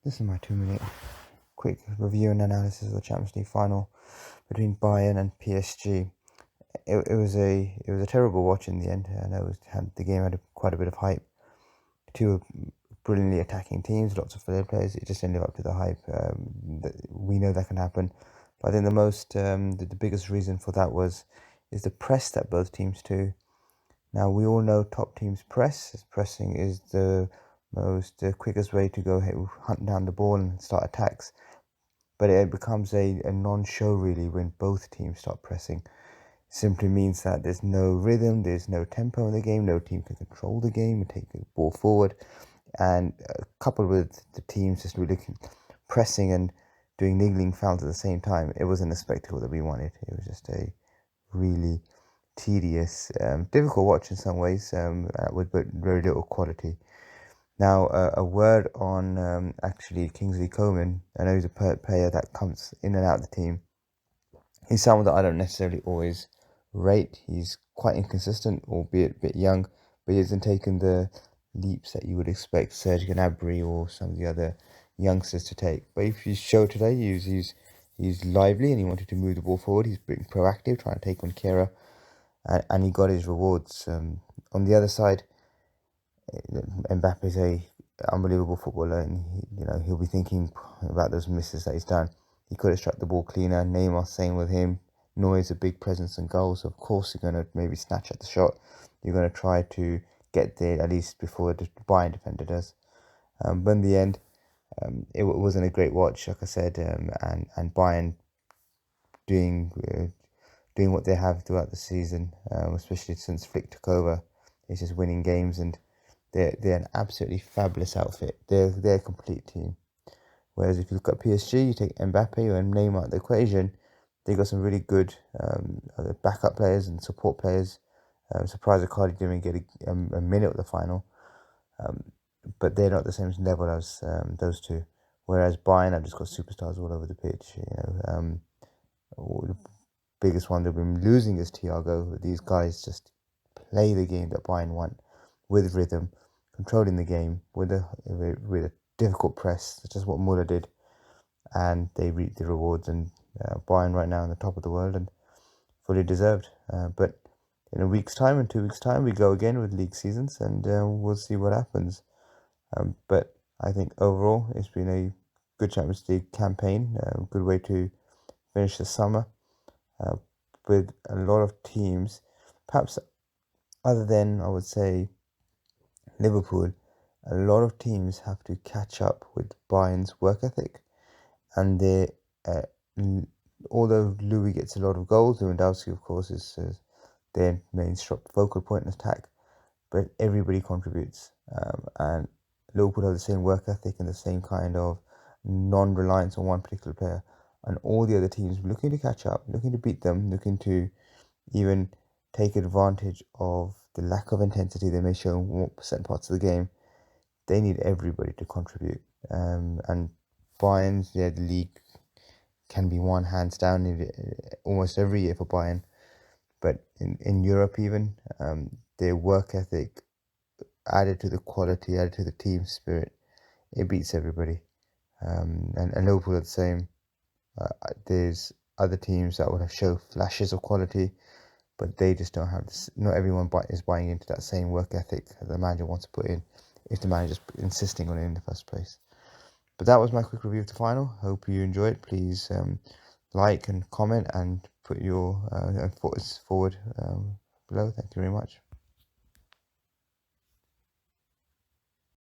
This is my 2-minute quick review and analysis of the Champions League final between Bayern and PSG. It was a terrible watch in the end. I know the game had quite a bit of hype. Two brilliantly attacking teams, lots of flair players. It just didn't live up to the hype. We know that can happen, but I think the biggest reason for that is the press that both teams do. Now we all know top teams press. Pressing is the quickest way to go hunt down the ball and start attacks. But it becomes a non-show really when both teams start pressing. It simply means that there's no rhythm, there's no tempo in the game, no team can control the game and take the ball forward. And coupled with the teams just really pressing and doing niggling fouls at the same time, it wasn't a spectacle that we wanted. It was just a really tedious, difficult watch in some ways, with very little quality. Now, a word on actually Kingsley Coman. I know he's a player that comes in and out of the team. He's someone that I don't necessarily always rate. He's quite inconsistent, albeit a bit young, but he hasn't taken the leaps that you would expect Serge Gnabry or some of the other youngsters to take. But if you show today, he's lively and he wanted to move the ball forward. He's being proactive, trying to take on Kehrer, and he got his rewards. On the other side, Mbappe's a unbelievable footballer, and he'll be thinking about those misses that he's done. He could have struck the ball cleaner. Neymar, same with him. Neuer's a big presence and goals, so of course you're going to maybe snatch at the shot. You're going to try to get there at least before the Bayern defender does. But in the end, it wasn't a great watch, like I said, and Bayern doing what they have throughout the season, especially since Flick took over. He's just winning games, and they're an absolutely fabulous outfit. They're a complete team. Whereas if you look at PSG, you take Mbappe and Neymar out of the equation, they got some really good backup players and support players. Surprised Icardi didn't get a minute at the final, but they're not the same level as those two. Whereas Bayern have just got superstars all over the pitch. The biggest one they've been losing is Thiago. These guys just play the game that Bayern want with rhythm, controlling the game with a difficult press. That's just what Muller did, and they reap the rewards. And Bayern right now on the top of the world and fully deserved. But in a week's time, in 2 weeks' time, we go again with league seasons, and we'll see what happens. But I think overall, it's been a good Champions League campaign. A good way to finish the summer with a lot of teams, perhaps other than, I would say, Liverpool. A lot of teams have to catch up with Bayern's work ethic, and although Louis gets a lot of goals, Lewandowski, of course, is their main focal point in attack, but everybody contributes, and Liverpool have the same work ethic and the same kind of non-reliance on one particular player, and all the other teams looking to catch up, looking to beat them, looking to even take advantage of the lack of intensity they may show in certain parts of the game. They need everybody to contribute, and Bayern's the league can be won hands down almost every year for Bayern. But in Europe even, their work ethic added to the quality, added to the team spirit, it beats everybody. And Liverpool are the same. There's other teams that will show flashes of quality, but they just don't have this. Not everyone is buying into that same work ethic that the manager wants to put in, if the manager's insisting on it in the first place. But that was my quick review of the final. Hope you enjoyed. Please like and comment and put your thoughts forward below. Thank you very much.